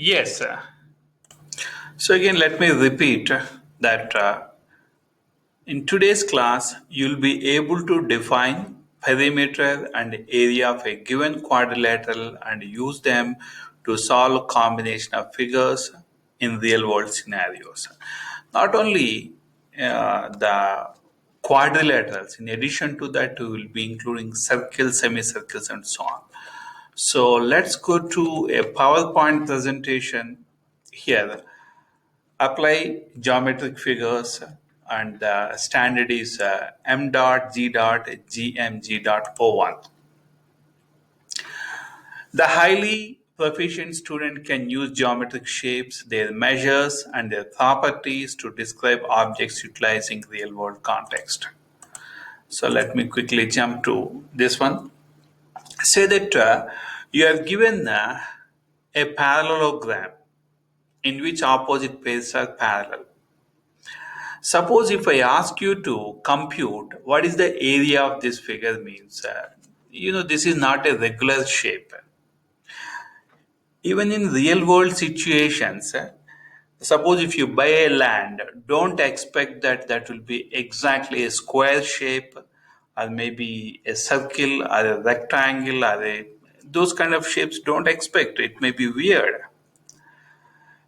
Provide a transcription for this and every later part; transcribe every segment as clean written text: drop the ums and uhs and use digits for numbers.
Yes. So again, let me repeat that in today's class, you'll be able to define perimeter and area of a given quadrilateral and use them to solve combination of figures in real world scenarios. Not only the quadrilaterals, in addition to that, we will be including circles, semicircles, and so on. So let's go to a PowerPoint presentation here. Apply geometric figures, and the standard is m dot g dot gmg dot o1. The highly proficient student can use geometric shapes, their measures, and their properties to describe objects utilizing real world context. So let me quickly jump to this one. Say that you are given a parallelogram in which opposite pairs are parallel. Suppose if I ask you to compute what is the area of this figure means, this is not a regular shape. Even in real world situations, suppose if you buy a land, don't expect that that will be exactly a square shape or maybe a circle or a rectangle or those kind of shapes. Don't expect it may be weird.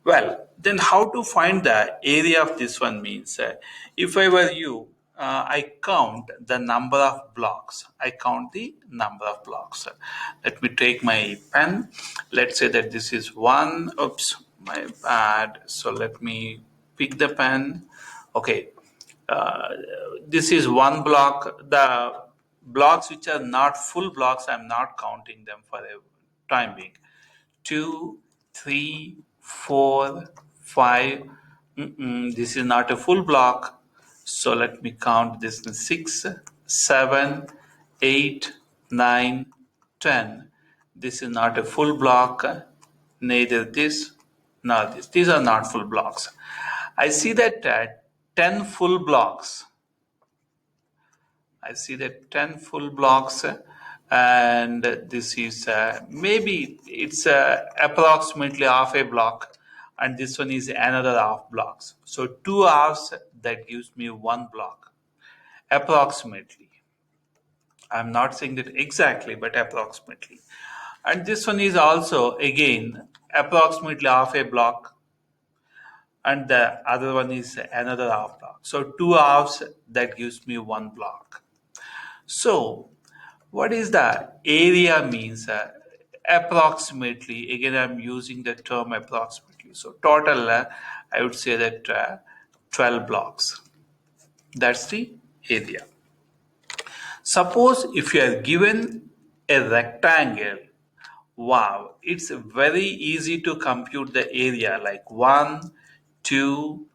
Well, then how to find the area of this one means if I were you, I count the number of blocks. I count the number of blocks. Let me take my pen. Let's say that this is one. Oops, my bad. So let me pick the pen. Okay, uh, this is one block. The blocks which are not full blocks, I'm not counting them for a time being. Two, three, four, five. This is not a full block. So let me count this in 6, 7, 8, 9, 10. This is not a full block, neither this nor this. These are not full blocks. I see that 10 full blocks. I see that 10 full blocks, and this is maybe it's approximately half a block, and this one is another half blocks. So two halves, that gives me one block, approximately. I'm not saying that exactly, but approximately. And this one is also again approximately half a block, and the other one is another half block. So two halves, that gives me one block. So what is the area means? Approximately, again, I'm using the term approximately. So total, I would say that 12 blocks. That's the area. Suppose if you are given a rectangle, wow, it's very easy to compute the area like 1, 2,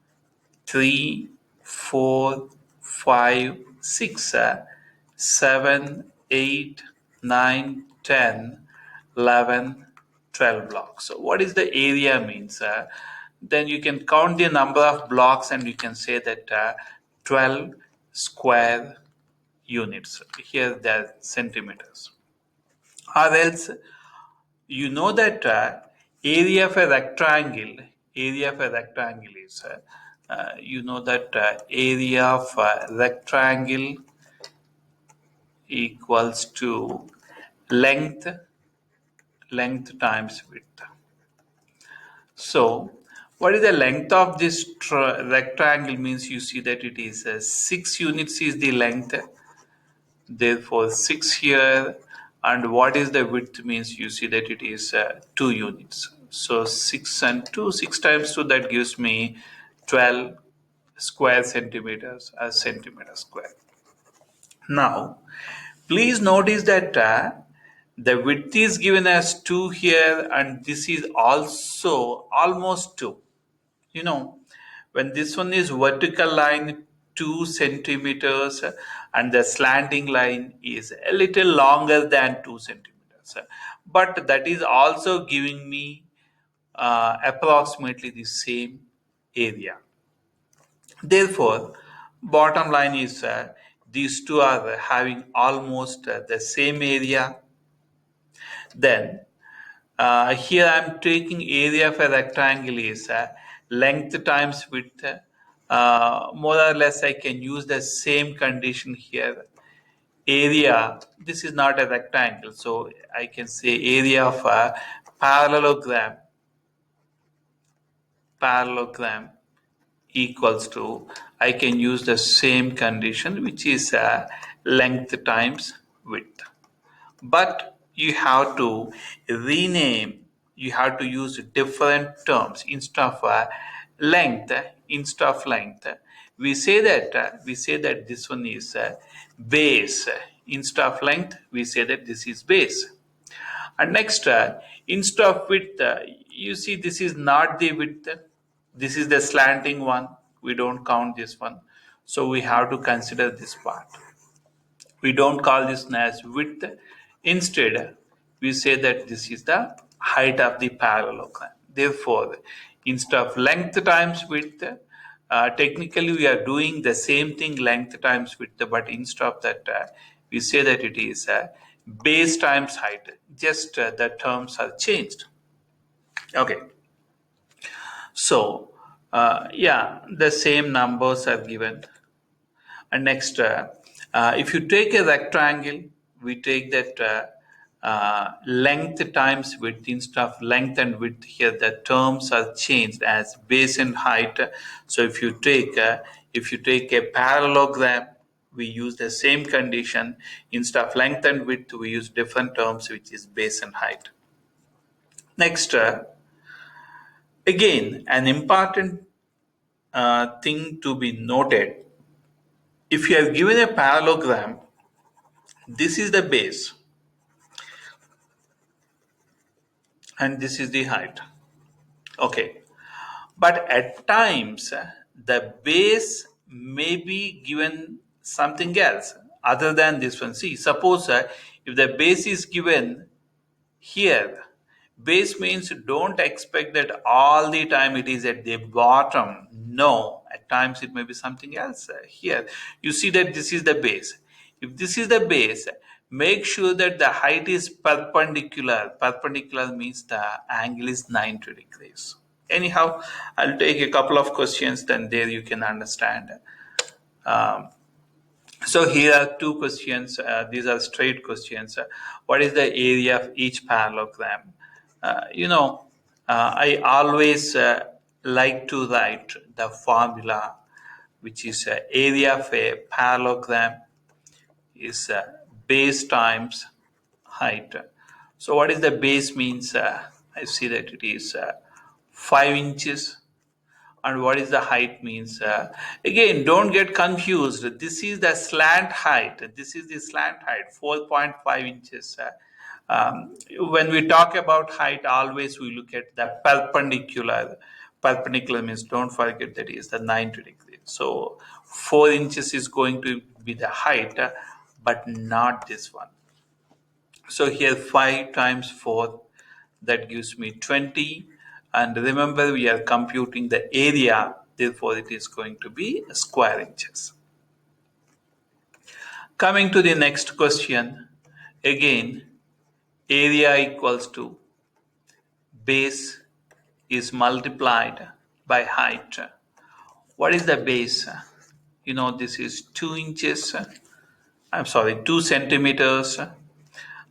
3, 4, 5, 6, 7, 8, 9, 10, 11, 12 blocks. So what is the area means? Then you can count the number of blocks and you can say that 12 square units. Here they're centimeters. Or else you know that area of a rectangle is you know that area of a rectangle equals to length times width. So what is the length of this rectangle means? You see that it is 6 units is the length, therefore 6 here. And what is the width means? You see that it is 2 units. So 6 and 2, 6 times 2, that gives me 12 square centimeters as centimeter square. Now please notice that the width is given as 2 here, and this is also almost 2. You know, when this one is vertical line 2 centimeters and the slanting line is a little longer than 2 centimeters, but that is also giving me approximately the same area. Therefore, bottom line is these two having almost the same area. Then Here I'm taking area of a rectangle is length times width. More or less, I can use the same condition here. Area, this is not a rectangle, so I can say area of a parallelogram equals to, I can use the same condition, which is length times width. But you have to rename, you have to use different terms instead of length. Instead of length, we say that this one is base. Instead of length, we say that this is base. And next, instead of width, you see this is not the width. This is the slanting one. We don't count this one. So we have to consider this part. We don't call this as width. Instead, we say that this is the height of the parallelogram. Therefore, instead of length times width, technically we are doing the same thing, length times width, but instead of that, we say that it is base times height. Just the terms are changed. Okay. So, yeah, the same numbers are given. And next, if you take a rectangle, we take that length times width. Instead of length and width, here the terms are changed as base and height. So if you take a parallelogram, we use the same condition. Instead of length and width, we use different terms, which is base and height. Next, again, an important thing to be noted. If you have given a parallelogram, this is the base and this is the height. Okay. But at times, the base may be given something else other than this one. See, suppose if the base is given here, base means don't expect that all the time it is at the bottom. No, at times it may be something else here. You see that this is the base. If this is the base, make sure that the height is perpendicular. Perpendicular means the angle is 90 degrees. Anyhow, I'll take a couple of questions, then there you can understand. Um, so here are two questions. These are straight questions. What is the area of each parallelogram? I always like to write the formula, which is area of a parallelogram is base times height. So what is the base means? I see that it is 5 inches. And what is the height means? Again, don't get confused. This is the slant height. This is the slant height, 4.5 inches. When we talk about height, always we look at the perpendicular. Perpendicular means, don't forget, that is the 90 degrees. So 4 inches is going to be the height, but not this one. So here 5 times 4, that gives me 20. And remember, we are computing the area, therefore it is going to be square inches. Coming to the next question, again, area equals to base is multiplied by height. What is the base? This is 2 inches. 2 centimeters.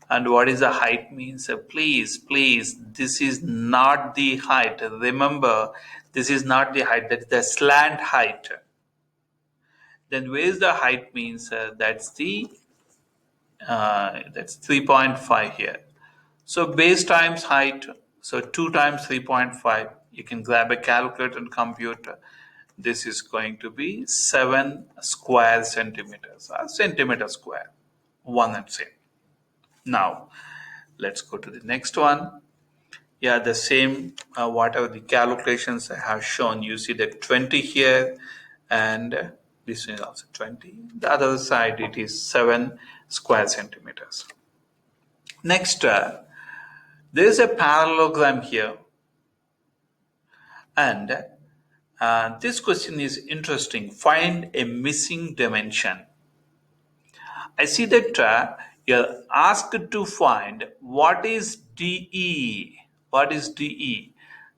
And what is the height means? Please, this is not the height. Remember, this is not the height. That's the slant height. Then where is the height means? That's 3.5 here. So base times height. So 2 times 3.5. You can grab a calculator and compute. This is going to be 7 square centimeters, or centimeter square. One and same. Now, let's go to the next one. Yeah, the same, whatever the calculations I have shown, you see that 20 here, and this is also 20. The other side, it is 7 square centimeters. Next, there is a parallelogram here. And this question is interesting. Find a missing dimension. I see that you're asked to find what is DE. What is DE?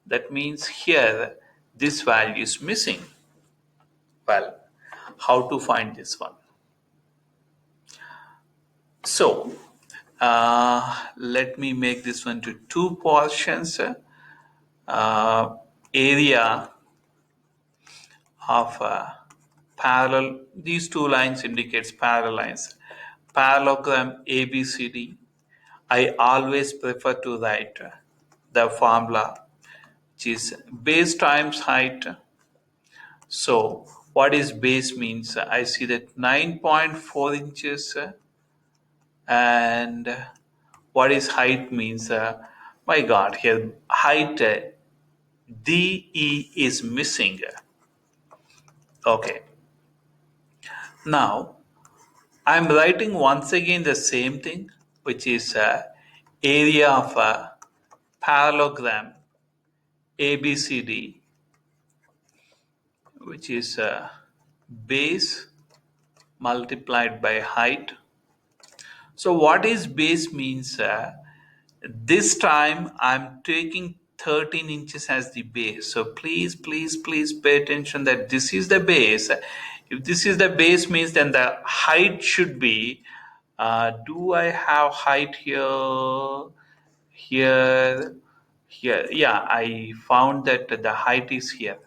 That means here this value is missing. Well, how to find this one? So let me make this one to two portions. Area of parallel, these two lines indicates parallel lines. Parallelogram ABCD. I always prefer to write the formula, which is base times height. So what is base means? I see that 9.4 inches, and what is height means? My God, here height DE is missing. Okay, now I'm writing once again the same thing, which is area of a parallelogram ABCD, which is base multiplied by height. So what is base means? This time I'm taking 13 inches as the base. So please pay attention that this is the base. If this is the base means then the height should be, do I have height here? Here, here. Yeah, I found that the height is here.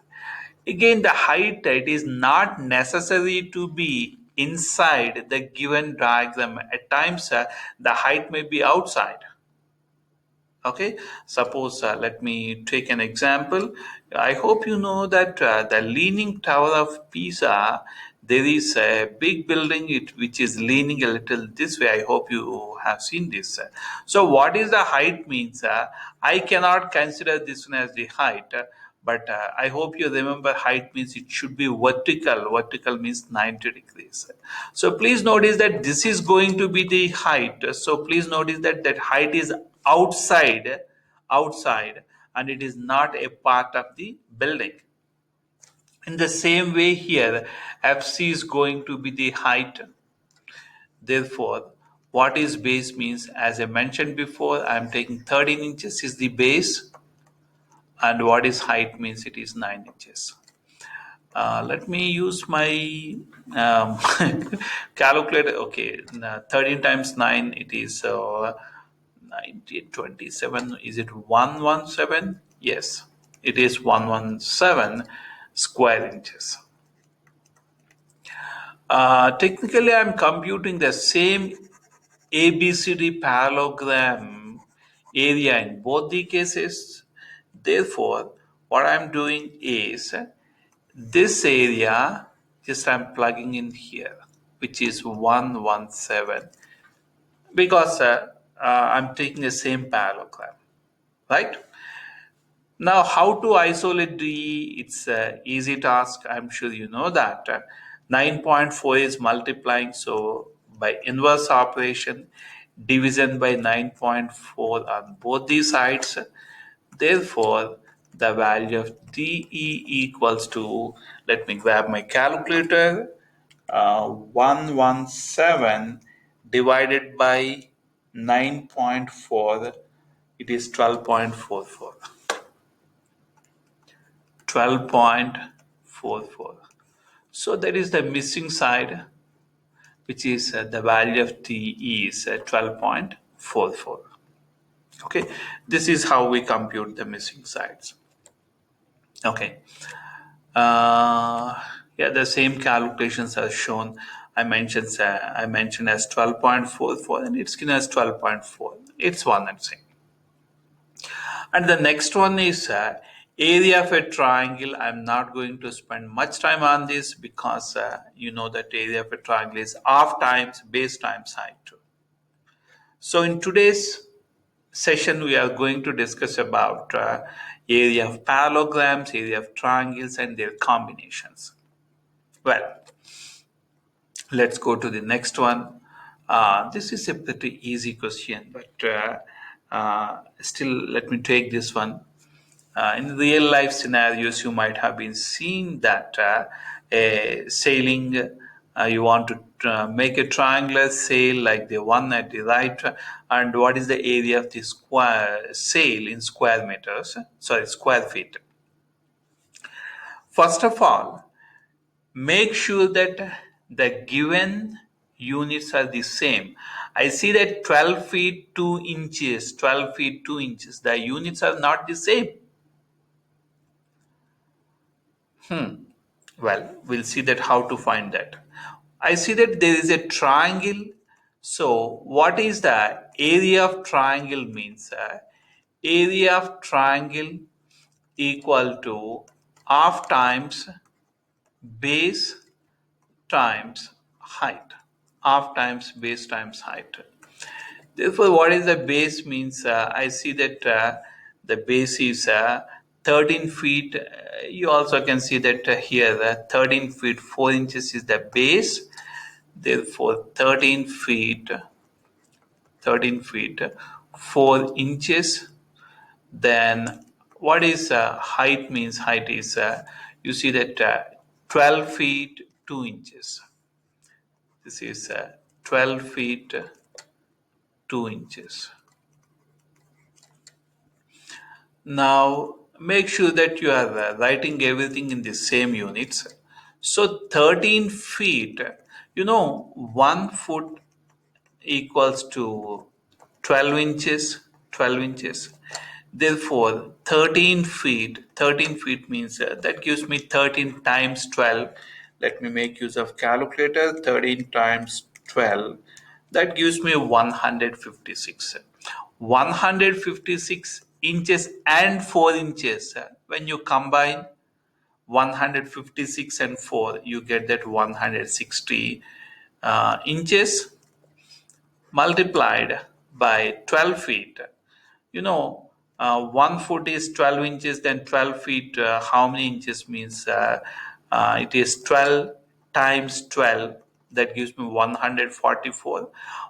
Again, the height, it is not necessary to be inside the given diagram. At times, the height may be outside. Okay, suppose let me take an example. I hope you know that the Leaning Tower of Pisa, there is a big building which is leaning a little this way. I hope you have seen this. So what is the height means? I cannot consider this one as the height. But I hope you remember height means it should be vertical. Vertical means 90 degrees. So please notice that this is going to be the height. So please notice that that height is outside, and it is not a part of the building. In the same way here, FC is going to be the height. Therefore, what is base means, as I mentioned before, I am taking 13 inches is the base, and what is height means it is 9 inches. Let me use my calculator. Okay, 13 times 9, it is 1927. Is it 117? Yes, it is 117 square inches. Technically, I'm computing the same ABCD parallelogram area in both the cases. Therefore, what I'm doing is this area, just I'm plugging in here, which is 117, because I'm taking the same parallelogram, right? Now, how to isolate DE? It's an easy task. I'm sure you know that. 9.4 is multiplying, so by inverse operation, division by 9.4 on both these sides. Therefore, the value of DE equals to, let me grab my calculator, 117 divided by 9.4, it is 12.44. 12.44. So that is the missing side, which is the value of T is 12.44. Okay, this is how we compute the missing sides. Okay, yeah, the same calculations are shown. I mentioned as 12.44, and it's given as 12.4. It's one and same. And the next one is area of a triangle. I'm not going to spend much time on this because you know that area of a triangle is half times base times height. So in today's session, we are going to discuss about area of parallelograms, area of triangles, and their combinations. Well, let's go to the next one. This is a pretty easy question, but still, let me take this one. In real life scenarios, you might have been seeing that a sailing You want to make a triangular sail like the one at the right, and what is the area of the square sail in square meters? Sorry, square feet. First of all, make sure that the given units are the same. I see that 12 feet 2 inches, 12 feet 2 inches. The units are not the same. Well, we'll see that how to find that. I see that there is a triangle. So, what is the area of triangle means? Area of triangle equal to half times base times height. Half times base times height. Therefore, what is the base means? I see that the base is 13 feet. You also can see that here 13 feet 4 inches is the base. Therefore, 13 feet 4 inches. Then, what is height means? Height is you see that 12 feet 2 inches. This is 12 feet 2 inches. Now, make sure that you are writing everything in the same units. So, 13 feet, 1 foot equals to 12 inches, 12 inches. Therefore, 13 feet means that gives me 13 times 12. Let me make use of calculator. 13 times 12. That gives me 156. 156 inches and 4 inches. When you combine 156 and 4, you get that 160 inches multiplied by 12 feet. You know, 1 foot is 12 inches, then 12 feet, how many inches means? It is 12 times 12, that gives me 144.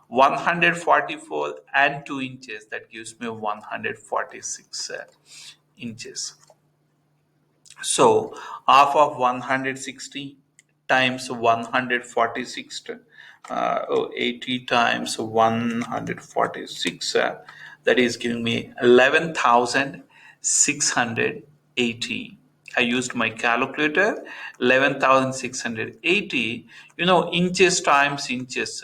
144 and 2 inches, that gives me 146 inches. So half of 160 times 146, 80 times 146, that is giving me 11,680. I used my calculator, 11,680. Inches times inches,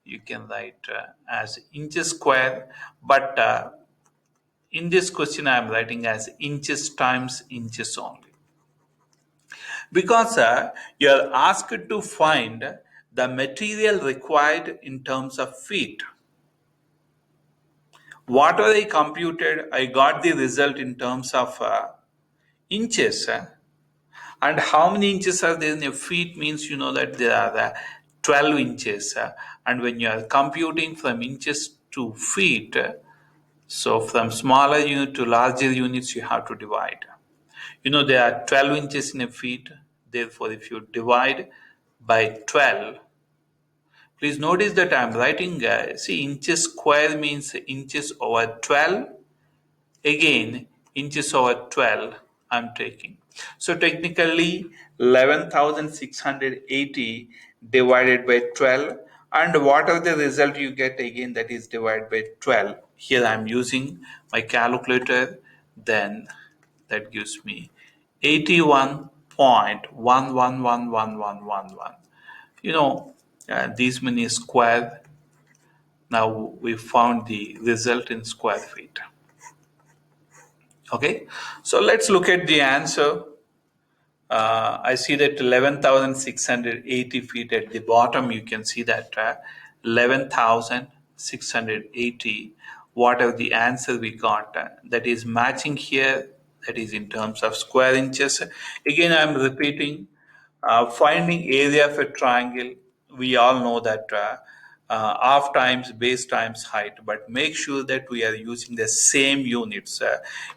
you can write as inches square, but in this question I am writing as inches times inches only, because you are asked to find the material required in terms of feet. Whatever I computed, I got the result in terms of inches. And how many inches are there in a feet means that there are 12 inches. And when you are computing from inches to feet, so from smaller unit to larger units, you have to divide. There are 12 inches in a feet. Therefore, if you divide by 12, please notice that I'm writing, see, inches square means inches over 12. Again, inches over 12 I'm taking. So technically, 11,680 divided by 12. And whatever the result you get, again, that is divided by 12. Here I'm using my calculator. Then that gives me 81.111111. These many square. Now we found the result in square feet. Okay, so let's look at the answer. I see that 11,680 feet at the bottom. You can see that 11,680. Whatever the answer we got, that is matching here. That is in terms of square inches. Again, I'm repeating. Finding area of a triangle, we all know that half times base times height, but make sure that we are using the same units.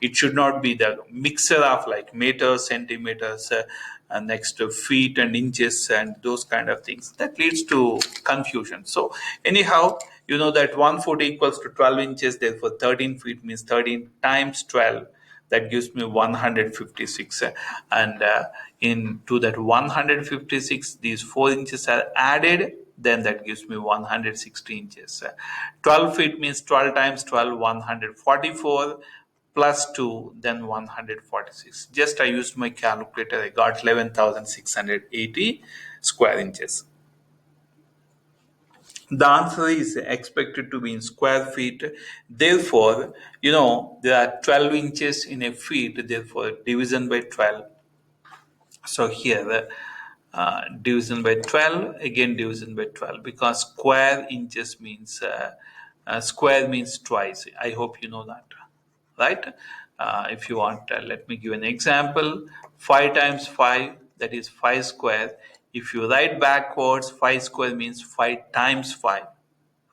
It should not be the mixture of like meters, centimeters, and next to feet and inches and those kind of things. That leads to confusion. So anyhow, that 1 foot equals to 12 inches, therefore 13 feet means 13 times 12. that gives me 156. And into that 156, these 4 inches are added, then that gives me 160 inches. 12 feet means 12 times 12, 144, plus 2, then 146. Just I used my calculator, I got 11,680 square inches. The answer is expected to be in square feet. Therefore, there are 12 inches in a feet, therefore, division by 12. So here, division by 12, again division by 12, because square inches means, square means twice. I hope you know that, right? If you want, let me give an example. 5 times 5, that is 5 square. If you write backwards, 5 square means 5 times 5,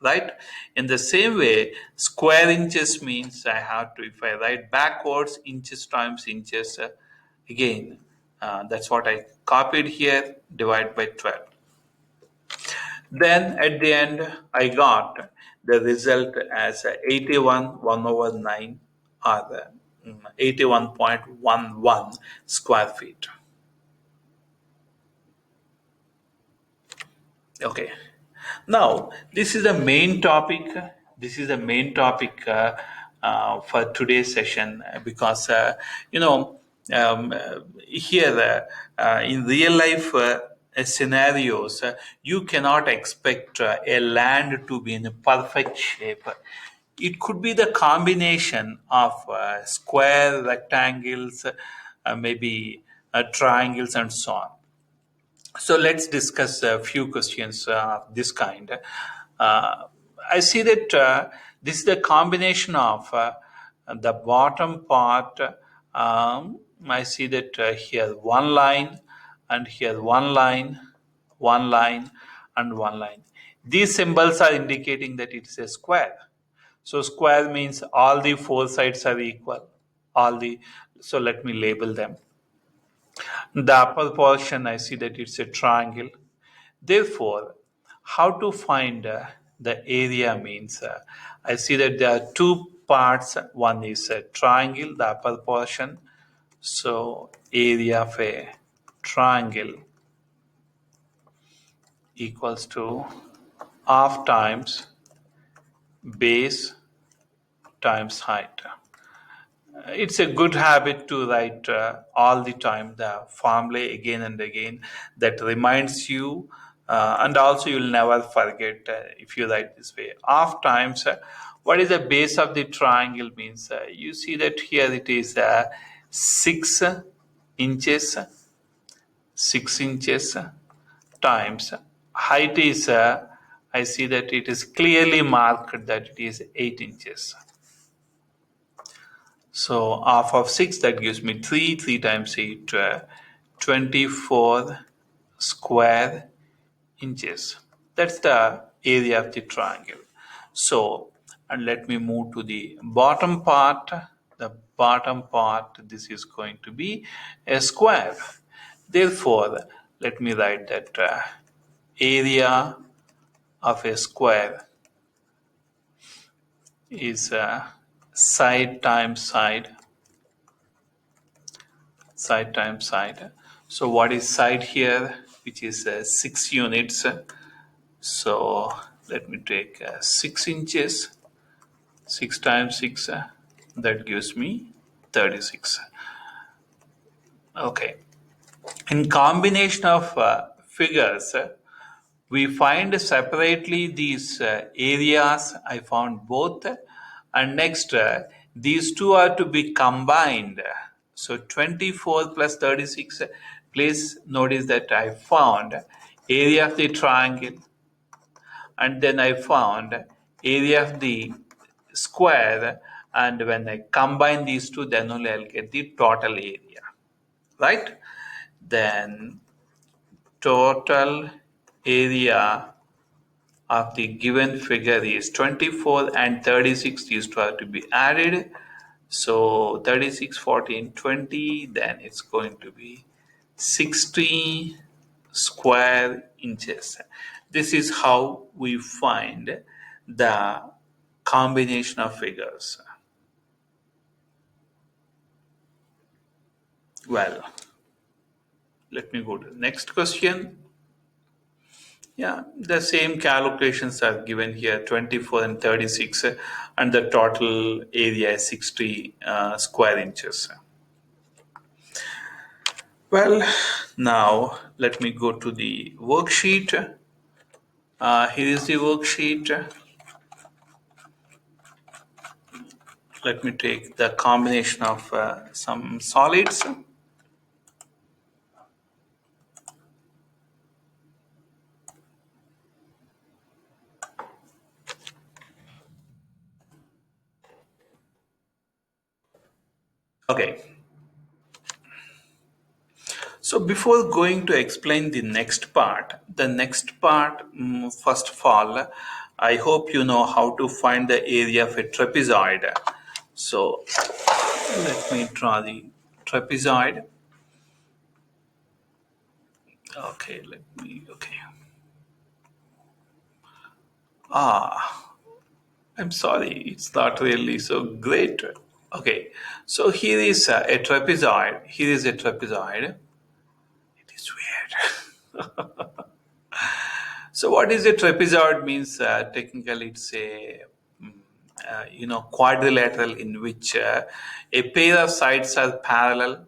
right? In the same way, square inches means I have to, if I write backwards, inches times inches, again, that's what I copied here, divide by 12. Then at the end, I got the result as 81 1 over 9, or 81.11 square feet. Okay. Now, this is the main topic. This is the main topic for today's session, because, here in real life scenarios, you cannot expect a land to be in a perfect shape. It could be the combination of square, rectangles, maybe triangles, and so on. So let's discuss a few questions of this kind. I see that this is the combination of the bottom part. I see that here one line, and here one line, one line, and one line. These symbols are indicating that it is a square. So square means all the 4 sides are equal. So let me label them. The upper portion, I see that it's a triangle. Therefore, how to find the area means, I see that there are 2 parts. One is a triangle, the upper portion. So area of a triangle equals to half times base times height. It's a good habit to write all the time the formula again and again. That reminds you, and also you'll never forget if you write this way. Half times, what is the base of the triangle means? You see that here it is 6 inches, 6 inches times height is, I see that it is clearly marked that it is 8 inches. So half of 6, that gives me 3. 3 times 8, 24 square inches. That's the area of the triangle. So, and let me move to the bottom part. The bottom part, this is going to be a square. Therefore, let me write that area of a square is side times side, side times side. So what is side here, which is 6 units? So let me take 6 inches, 6 times 6, that gives me 36. Okay. In combination of figures, we find separately these areas. I found both. And next, these two are to be combined. So 24 plus 36. Please notice that I found area of the triangle, and then I found area of the square. And when I combine these two, then only I'll get the total area. Right? Then total area of the given figure is 24 and 36. These two are to be added. So 36, 14, 20, then it's going to be 60 square inches. This is how we find the combination of figures. Well, let me go to the next question. Yeah, the same calculations are given here, 24 and 36, and the total area is 60 square inches. Well, now let me go to the worksheet. Here is the worksheet. Let me take the combination of some solids. Okay, so before going to explain the next part, first of all, I hope you know how to find the area of a trapezoid. So let me draw the trapezoid. Okay. Ah, I'm sorry, it's not really so great. Okay, so here is a trapezoid. Here is a trapezoid. It is weird. So what is a trapezoid means technically it's a quadrilateral in which a pair of sides are parallel.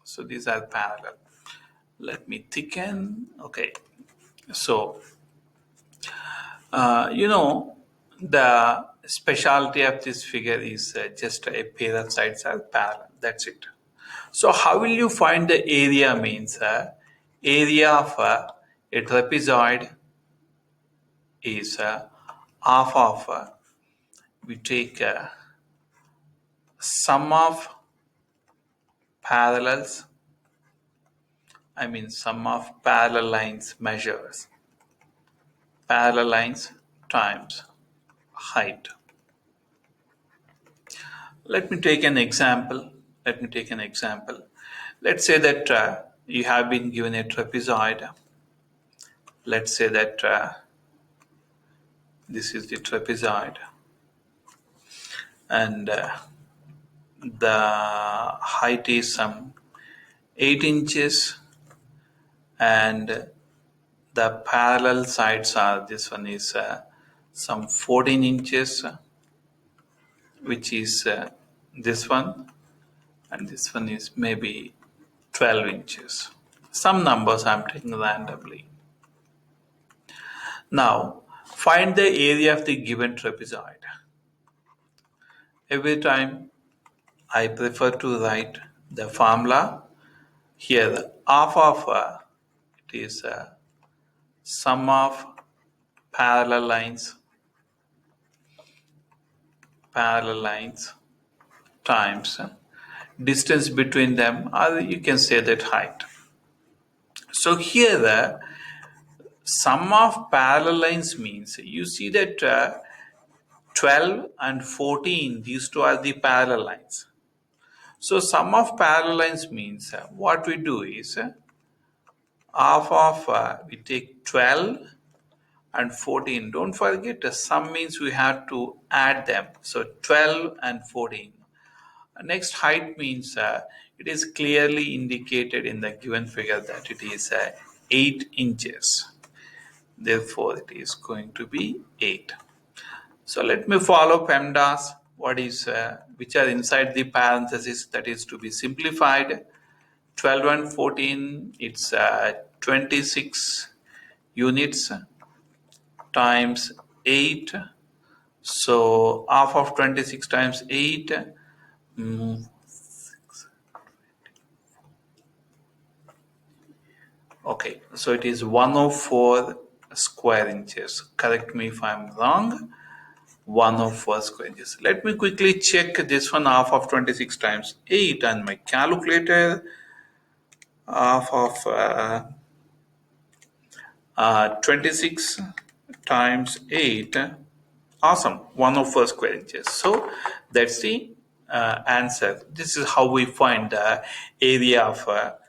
So these are parallel. Let me thicken. Okay, so the specialty of this figure is just a pair of sides are parallel. That's it. So how will you find the area means area of a trapezoid is half of we take sum of parallels. I mean sum of parallel lines measures parallel lines times height. Let me take an example. Let's say that you have been given a trapezoid. Let's say that this is the trapezoid, and the height is some 8 inches, and the parallel sides are this one is some 14 inches, which is this one, and this one is maybe 12 inches. Some numbers I'm taking randomly. Now, find the area of the given trapezoid. Every time I prefer to write the formula here. Half of it is sum of parallel lines times distance between them, or you can say that height. So here the sum of parallel lines means you see that 12 and 14, these two are the parallel lines. So sum of parallel lines means what we do is half of we take 12 and 14. Don't forget the sum means we have to add them. So 12 and 14. Next, height means it is clearly indicated in the given figure that it is 8 inches. Therefore, it is going to be 8. So let me follow PEMDAS. Which are inside the parenthesis, that is to be simplified. 12 and 14, it's 26 units times 8. So half of 26 times 8. Okay, so it is 104 square inches. Correct me if I'm wrong. 104 square inches. Let me quickly check this one. Half of 26 times 8 on my calculator. Half of 26 times 8. Awesome, 104 square inches. So that's the answer. This is how we find the area of a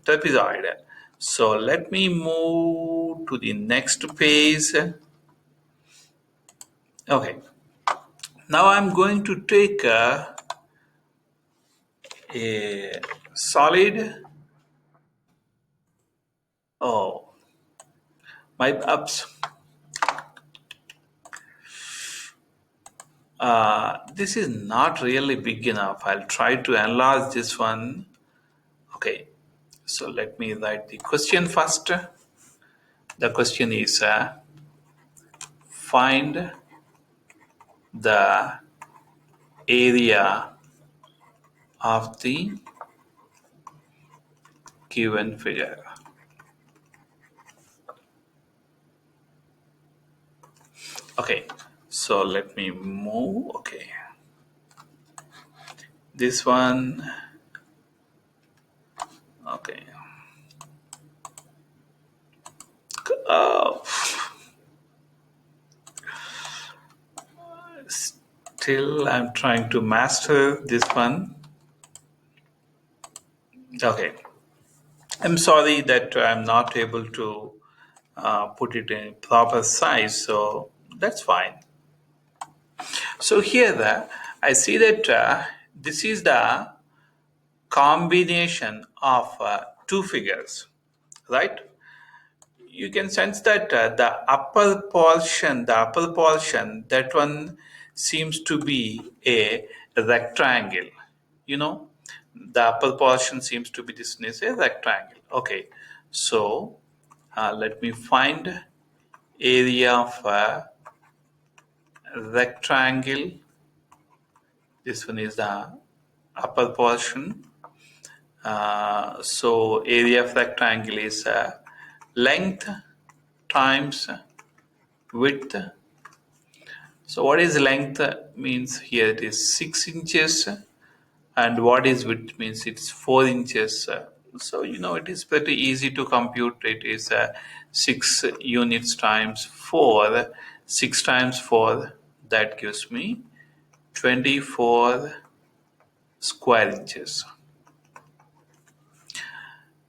trapezoid. So let me move to the next page. Okay, now I'm going to take A solid. Oh, my ups. This is not really big enough. I'll try to enlarge this one. Okay, so let me write the question first. The question is find the area of the given figure. Okay, so let me move. Okay, this one. Okay. Uh, Still, I'm trying to master this one. Okay. I'm sorry that I'm not able to put it in proper size, so that's fine. So here I see that this is the combination of two figures, right? You can sense that the upper portion, that one seems to be a rectangle. You know, the upper portion seems to be this is a rectangle. Okay, so let me find area of a rectangle. This one is the upper portion. So area of rectangle is length times width. So what is length means here it is 6 inches, and what is width means it's 4 inches. So you know it is pretty easy to compute. It is 6 units times 4. 6 times 4, that gives me 24 square inches.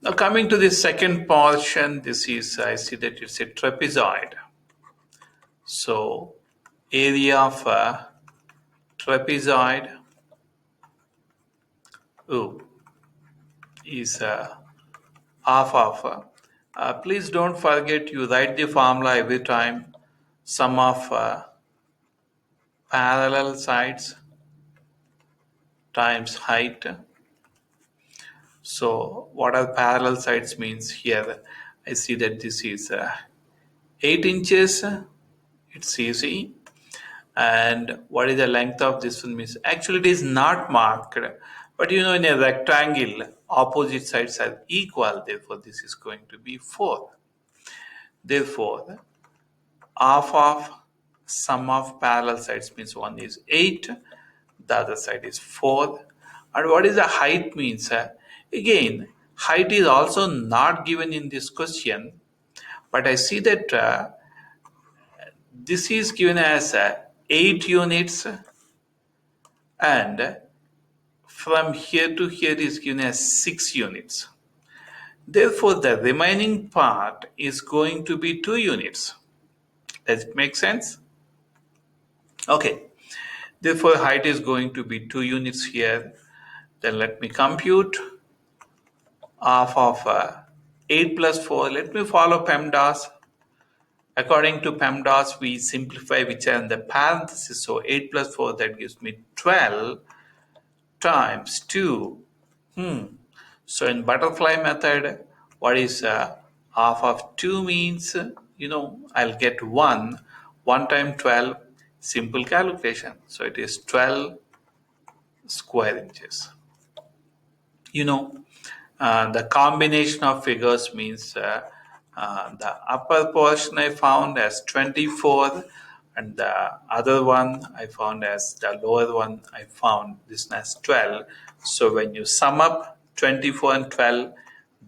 Now coming to the second portion, this is, I see that it's a trapezoid. So area of a trapezoid is half of. Please don't forget you write the formula every time. Sum of parallel sides times height. So what are parallel sides means here? I see that this is 8 inches. It's easy. And what is the length of this one means? Actually, it is not marked. But you know, in a rectangle, opposite sides are equal. Therefore, this is going to be 4. Therefore, half of sum of parallel sides means one is 8, the other side is 4. And what is the height means? Again, height is also not given in this question, but I see that this is given as 8 units, and from here to here is given as 6 units. Therefore, the remaining part is going to be 2 units. Does it make sense? Okay. Therefore, height is going to be 2 units here. Then let me compute half of 8 plus 4. Let me follow PEMDAS. According to PEMDAS, we simplify which are in the parentheses. So 8 plus 4, that gives me 12 times 2. So in butterfly method, what is half of 2 means? You know, I'll get 1. 1 times 12, simple calculation. So it is 12 square inches. You know, the combination of figures means the upper portion I found as 24, and the other one I found as the lower one I found this as 12. So when you sum up 24 and 12,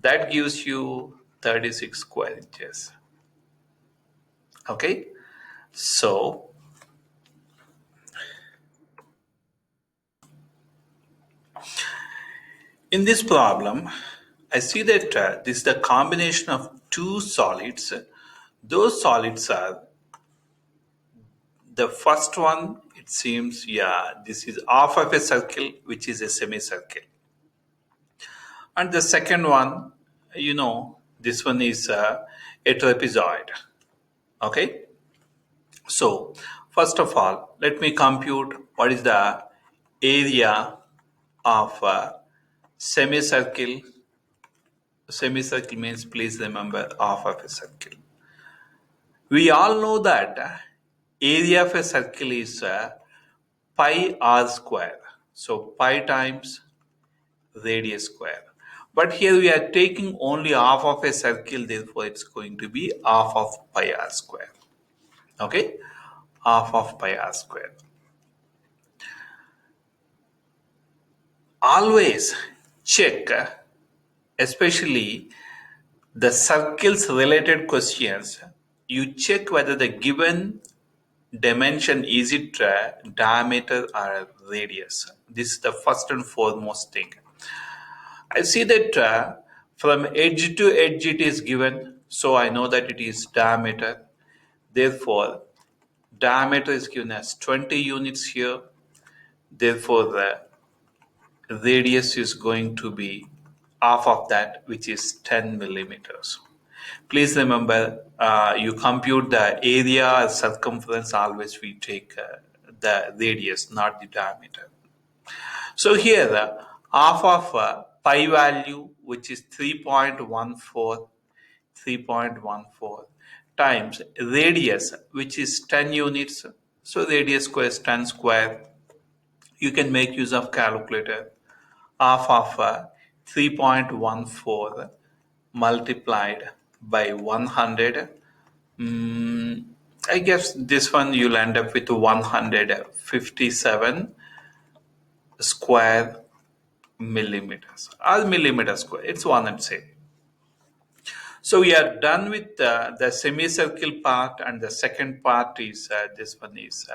that gives you 36 square inches. Okay, so in this problem, I see that this is the combination of two solids. Those solids are the first one, it seems, yeah, this is half of a circle, which is a semicircle. And the second one, this one is a trapezoid. Okay. So first of all, let me compute what is the area of semicircle. Semicircle means, please remember, half of a circle. We all know that area of a circle is pi r square. So pi times radius square. But here we are taking only half of a circle, therefore it's going to be half of pi r square. Okay, half of pi r square. Always check, especially the circles related questions, you check whether the given dimension is it diameter or radius. This is the first and foremost thing. I see that from edge to edge it is given, so I know that it is diameter. Therefore, diameter is given as 20 units here. Therefore, the radius is going to be half of that, which is 10 millimeters. Please remember, you compute the area or circumference, always we take the radius, not the diameter. So here, half of pi value, which is 3.14 times radius, which is 10 units. So radius square is 10 square. You can make use of calculator. Half of 3.14 multiplied by 100. I guess this one you'll end up with 157 square millimeters or millimeter square. It's one and same. So we are done with the semicircle part, and the second part is this one is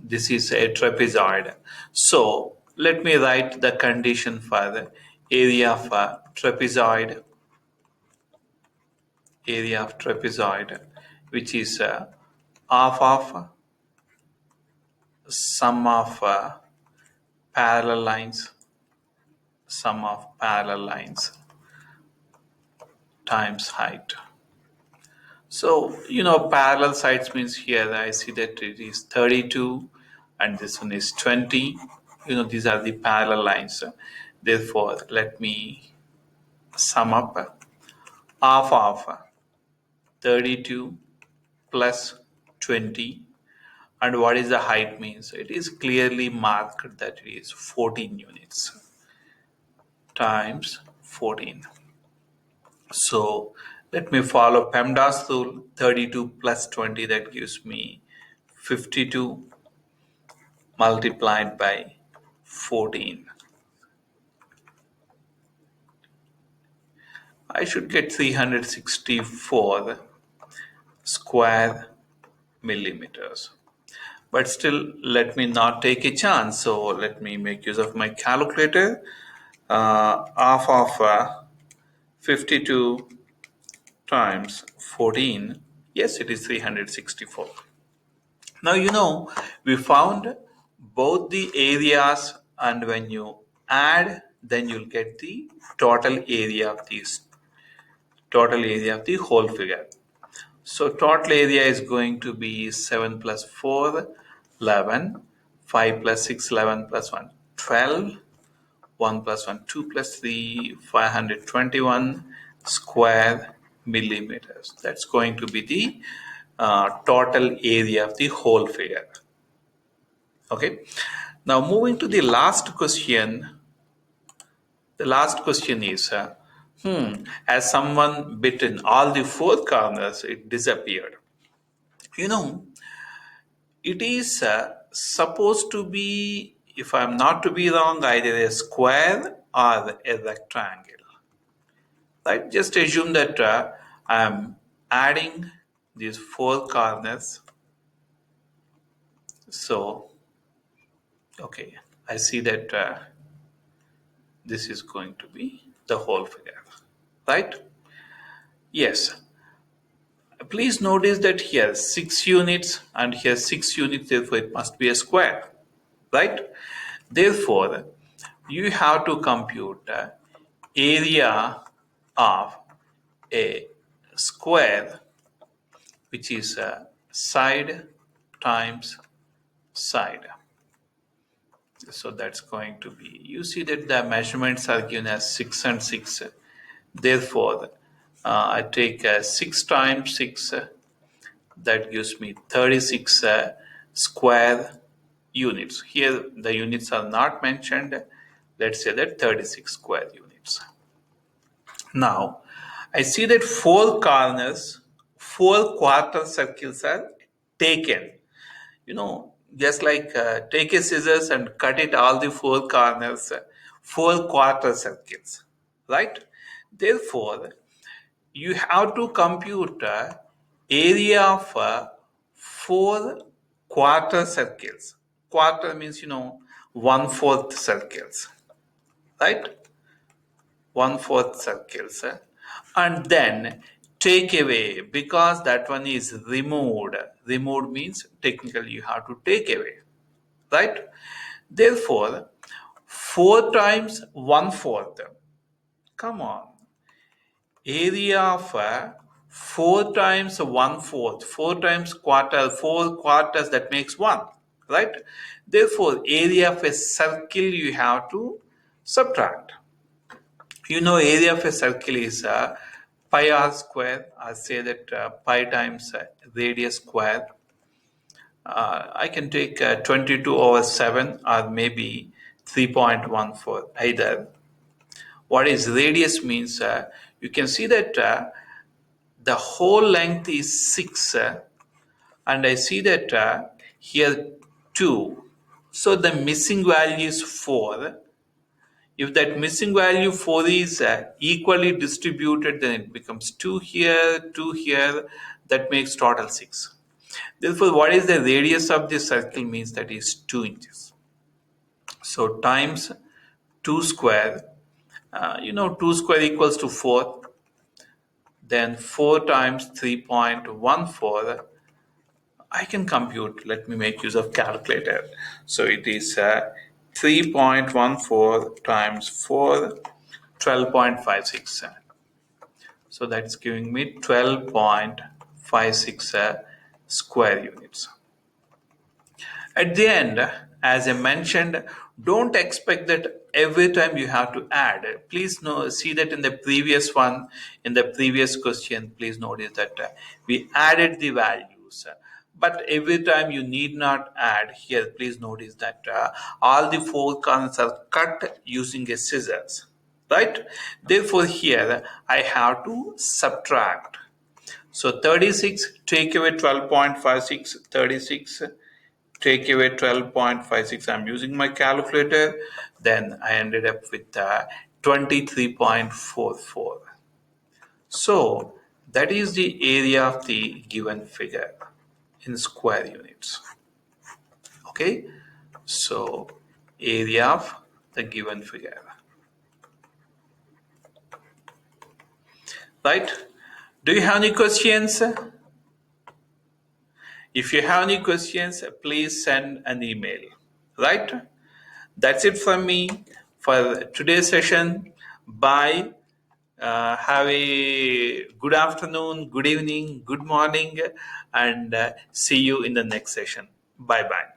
this is a trapezoid. So let me write the condition for the area of trapezoid. Area of trapezoid, which is half of sum of parallel lines, sum of parallel lines times height. So, parallel sides means here I see that it is 32 and this one is 20. These are the parallel lines. Therefore, let me sum up half of 32 plus 20. And what is the height means? It is clearly marked that it is 14 units times 14. So let me follow PEMDAS rule. 32 plus 20, that gives me 52 multiplied by 14. I should get 364 square millimeters. But still, let me not take a chance. So let me make use of my calculator. Half of 52 times 14. Yes, it is 364. Now, we found both the areas, and when you add, then you'll get the total area of the whole figure. So total area is going to be 7 plus 4, 11, 5 plus 6, 11 plus 1, 12, 1 plus 1, 2 plus 3, 521 square millimeters. That's going to be the total area of the whole figure. Okay. Now moving to the last question. The last question is, as someone bitten all the four corners, it disappeared. It is supposed to be, if I'm not to be wrong, either a square or a rectangle. Right? Just assume that I'm adding these four corners. So, okay, I see that this is going to be the whole figure, right? Yes. Please notice that here 6 units and here 6 units, therefore it must be a square, right? Therefore, you have to compute area of a square, which is side times side. So that's going to be, you see that the measurements are given as 6 and 6. Therefore, I take 6 times 6, that gives me 36 square units. Here the units are not mentioned. Let's say that 36 square units. Now, I see that 4 corners, 4 quarter circles are taken. Just like take a scissors and cut it all the 4 corners, 4 quarter circles, right? Therefore, you have to compute area of 4 quarter circles. Quarter means 1/4 circles, right? 1/4 circles, and then take away, because that one is removed. Removed means technically you have to take away, right? Therefore, 4 times 1/4. Come on, area of 4 times 1/4, 4 times quarter, 4 quarters, that makes 1, right? Therefore, area of a circle you have to subtract. Area of a circle is pi r square. I say that pi times radius square. I can take 22/7 or maybe 3.14 either. What is radius means, you can see that the whole length is 6, and I see that here 2. So the missing value is 4. If that missing value 4 is equally distributed, then it becomes 2 here, 2 here. That makes total 6. Therefore, what is the radius of this circle means that is 2 inches. So times 2 square, 2 square equals to 4. Then 4 times 3.14. I can compute. Let me make use of calculator. So it is 3.14 times 4, 12.56. So that's giving me 12.56 square units. At the end, as I mentioned, don't expect that every time you have to add. Please see that in the previous one, in the previous question, please notice that we added the values. But every time you need not add. Here, please notice that all the 4 corners are cut using a scissors, right? Therefore, here I have to subtract. So 36, take away 12.56, 36, take away 12.56. I'm using my calculator. Then I ended up with 23.44. So that is the area of the given figure in square units. Okay, so area of the given figure. Right? Do you have any questions? If you have any questions, please send an email. Right? That's it from me for today's session. Bye. Have a good afternoon, good evening, good morning, and see you in the next session. Bye bye.